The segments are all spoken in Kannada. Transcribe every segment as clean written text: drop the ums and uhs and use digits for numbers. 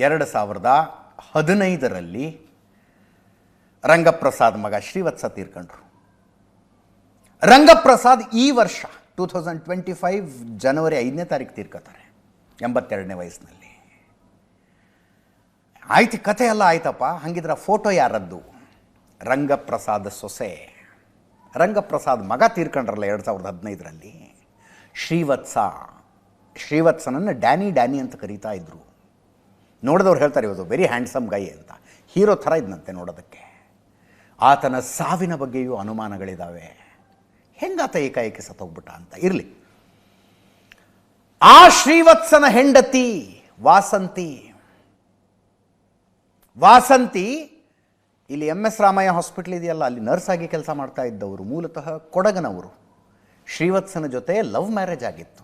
2015ರಲ್ಲಿ ರಂಗಪ್ರಸಾದ್ ಮಗ ಶ್ರೀವತ್ಸ ತೀರ್ಕೊಂಡ್ರು. ರಂಗಪ್ರಸಾದ್ ಈ ವರ್ಷ 2025 ಜನವರಿ 5ನೇ ತಾರೀಕು ತೀರ್ಕೋತಾರೆ 82ನೇ ವಯಸ್ಸಿನಲ್ಲಿ. ಆಯ್ತು, ಕಥೆ ಎಲ್ಲ ಆಯ್ತಪ್ಪ. ಹಂಗಿದ್ರೆ ಫೋಟೋ ಯಾರದ್ದು? ರಂಗಪ್ರಸಾದ್ ಸೊಸೆ, ರಂಗಪ್ರಸಾದ್ ಮಗ ತೀರ್ಕೊಂಡ್ರಲ್ಲ 2015ರಲ್ಲಿ. ಶ್ರೀವತ್ಸನನ್ನು ಡ್ಯಾನಿ ಅಂತ ಕರೀತಾ ಇದ್ರು. ನೋಡಿದವ್ರು ಹೇಳ್ತಾರೆ ಇವತ್ತು ವೆರಿ ಹ್ಯಾಂಡ್ಸಮ್ ಗೈ ಅಂತ. ಹೀರೋ ಥರ ಇದ್ದಂತೆ ನೋಡೋದಕ್ಕೆ. ಆತನ ಸಾವಿನ ಬಗ್ಗೆಯೂ ಅನುಮಾನಗಳಿದ್ದಾವೆ. ಹೆಂಗಾತ ಏಕಾಏಕಿ ಸತ್ತೋಗ್ಬಿಟ್ಟ ಅಂತ. ಇರಲಿ, ಆ ಶ್ರೀವತ್ಸನ ಹೆಂಡತಿ ವಾಸಂತಿ ಇಲ್ಲಿ MS ರಾಮಯ್ಯ ಹಾಸ್ಪಿಟ್ಲ್ ಇದೆಯಲ್ಲ, ಅಲ್ಲಿ ನರ್ಸ್ ಆಗಿ ಕೆಲಸ ಮಾಡ್ತಾ ಇದ್ದವರು. ಮೂಲತಃ ಕೊಡಗನವರು. ಶ್ರೀವತ್ಸನ ಜೊತೆ ಲವ್ ಮ್ಯಾರೇಜ್ ಆಗಿತ್ತು.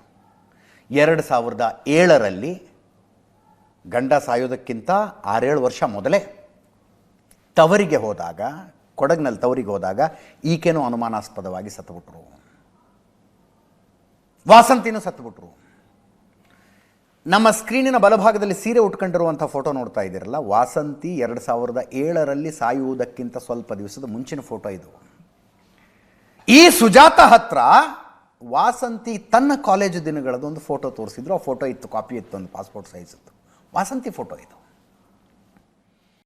2007ರಲ್ಲಿ ಗಂಡ ಸಾಯೋದಕ್ಕಿಂತ 6-7 ವರ್ಷ ಮೊದಲೇ ತವರಿಗೆ ಹೋದಾಗ, ಕೊಡಗಿನಲ್ಲಿ ತವರಿಗೆ ಹೋದಾಗ ಈಕೆನೂ ಅನುಮಾನಾಸ್ಪದವಾಗಿ ಸತ್ತುಬಿಟ್ರು. ವಾಸಂತಿನೂ ಸತ್ತುಬಿಟ್ರು. ನಮ್ಮ ಸ್ಕ್ರೀನಿನ ಬಲಭಾಗದಲ್ಲಿ ಸೀರೆ ಉಟ್ಕೊಂಡಿರುವಂಥ ಫೋಟೋ ನೋಡ್ತಾ ಇದ್ದೀರಲ್ಲ, ವಾಸಂತಿ 2007ರಲ್ಲಿ ಸಾಯುವುದಕ್ಕಿಂತ ಸ್ವಲ್ಪ ದಿವಸದ ಮುಂಚಿನ ಫೋಟೋ ಇದು. ಈ ಸುಜಾತ ಹತ್ರ ವಾಸಂತಿ ತನ್ನ ಕಾಲೇಜು ದಿನಗಳದ್ದು ಒಂದು ಫೋಟೋ ತೋರಿಸಿದ್ರು. ಆ ಫೋಟೋ ಇತ್ತು, ಕಾಪಿ ಇತ್ತು, ಒಂದು ಪಾಸ್ಪೋರ್ಟ್ ಸೈಜ್ ಇತ್ತು. ವಾಸಂತಿ ಫೋಟೋ ಇದು.